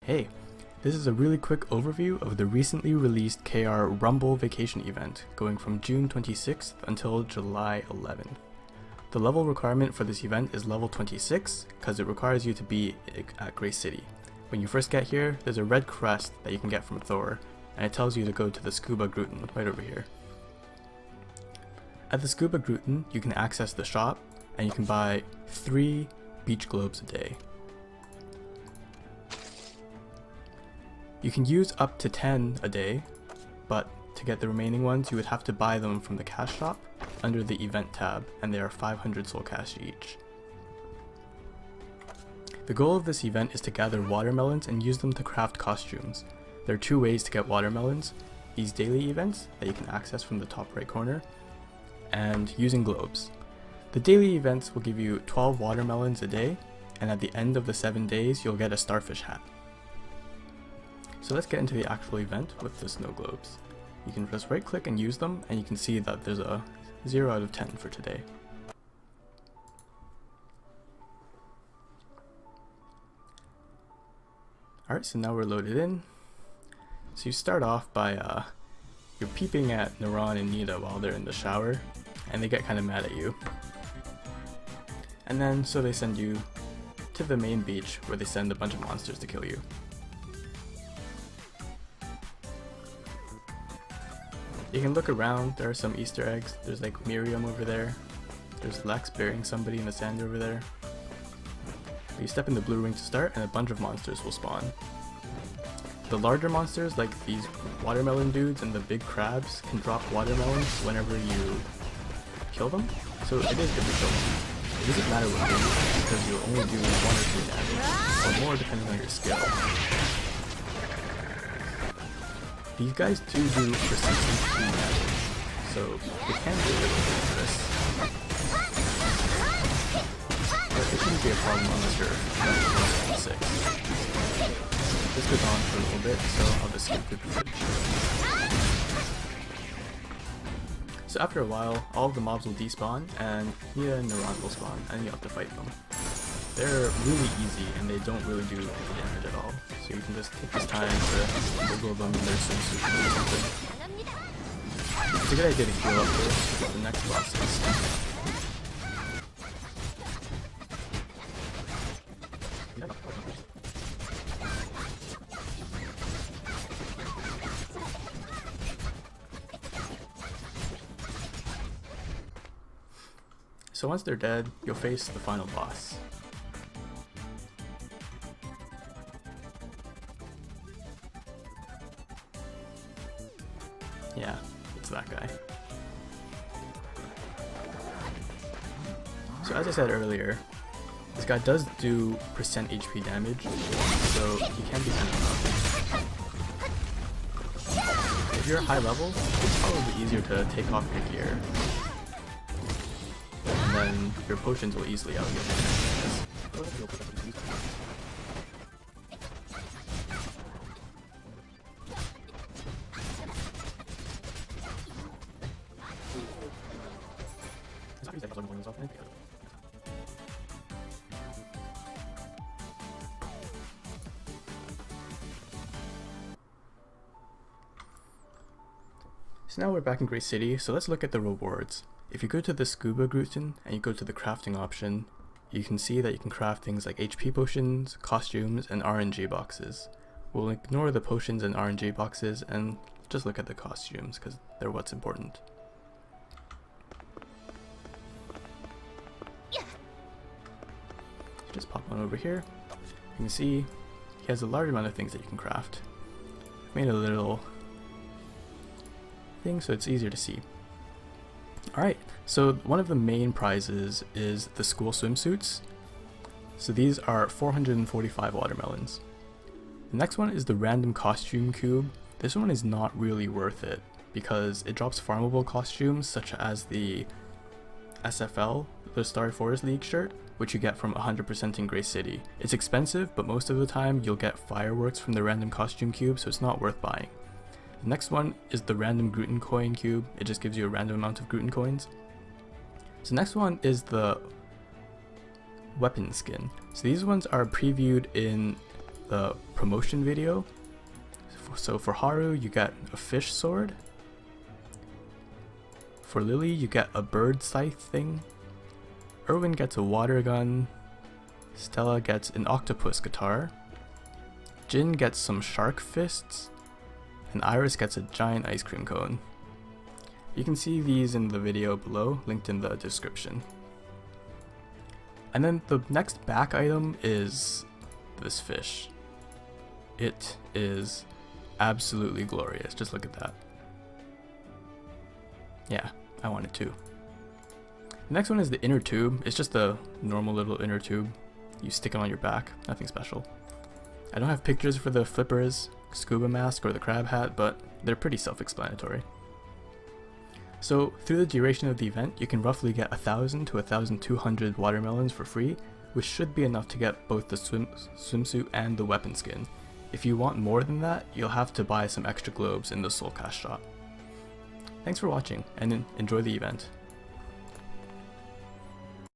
Hey, this is a really quick overview of the recently released KR Rumble Vacation event going from June 26th until July 11th. The level requirement for this event is level 26 because it requires you to be at Grey City. When you first get here, there's a red crest that you can get from Thor, and it tells you to go to the Scuba Gruten right over here. At the Scuba Gruten, you can access the shop and you can buy 3 beach globes a day. You can use up to 10 a day, but to get the remaining ones you would have to buy them from the cash shop under the event tab, and they are 500 soul cash each. The goal of this event is to gather watermelons and use them to craft costumes. There are 2 ways to get watermelons: these daily events that you can access from the top right corner, and using globes. The daily events will give you 12 watermelons a day, and at the end of the 7 days you'll get a starfish hat. So let's get into the actual event with the snow globes. You can just right click and use them, and you can see that there's a 0 out of 10 for today. Alright, so now we're loaded in. So you start off by you're peeping at Natt and Natt while they're in the shower, and they get kind of mad at you. And then so they send you to the main beach where they send a bunch of monsters to kill you. You can look around, there are some Easter eggs. There's like Miriam over there. There's Lex burying somebody in the sand over there. You step in the blue ring to start and a bunch of monsters will spawn. The larger monsters, like these watermelon dudes and the big crabs, can drop watermelons whenever you kill them, so it is good to kill them. It doesn't matter what you do, because you'll only do 1 or 2 damage, or more depending on your skill. These guys do persistent 2 damage, so it can be a little dangerous. But it shouldn't be a problem unless you're level 6. This goes on for a little bit, so I'll just skip the footage. So after a while, all of the mobs will despawn, and Natt and Natt will spawn, and you have to fight them. They're really easy, and they don't really do any damage at all, so you can just take this time to wiggle them in their swimsuit or something. It's a good idea to heal up first, because the next boss is... So once they're dead, you'll face the final boss. Yeah, it's that guy. So as I said earlier, this guy does do percent HP damage, so he can be kind of tough. If you're high level, it's probably easier to take off your gear. And then your potions will easily outgive you. So now we're back in Grey City, so let's look at the rewards. If you go to the Scuba Gruten and you go to the crafting option, you can see that you can craft things like HP potions, costumes, and RNG boxes. We'll ignore the potions and RNG boxes and just look at the costumes because they're what's important. Just pop on over here. You can see he has a large amount of things that you can craft. I've made a little thing so it's easier to see. Alright, so one of the main prizes is the school swimsuits. So these are 445 watermelons. The next one is the random costume cube. This one is not really worth it because it drops farmable costumes such as the SFL, the Star Forest League shirt, which you get from 100% in Grey City. It's expensive, but most of the time you'll get fireworks from the random costume cube, so it's not worth buying. The next one is the random Gruten coin cube. It just gives you a random amount of Gruten coins. So next one is the weapon skin. So these ones are previewed in the promotion video. So for Haru, you get a fish sword. For Lily, you get a bird scythe thing. Erwin gets a water gun. Stella gets an octopus guitar. Jin gets some shark fists. And Iris gets a giant ice cream cone. You can see these in the video below, linked in the description. And then the next back item is this fish. It is absolutely glorious. Just look at that. Yeah, I want it too. The next one is the inner tube. It's just a normal little inner tube. You stick it on your back, nothing special. I don't have pictures for the flippers, scuba mask, or the crab hat, but they're pretty self-explanatory. So through the duration of the event, you can roughly get 1,000 to 1,200 watermelons for free, which should be enough to get both the swimsuit and the weapon skin. If you want more than that, you'll have to buy some extra globes in the Soulcast shop. Thanks for watching, and enjoy the event.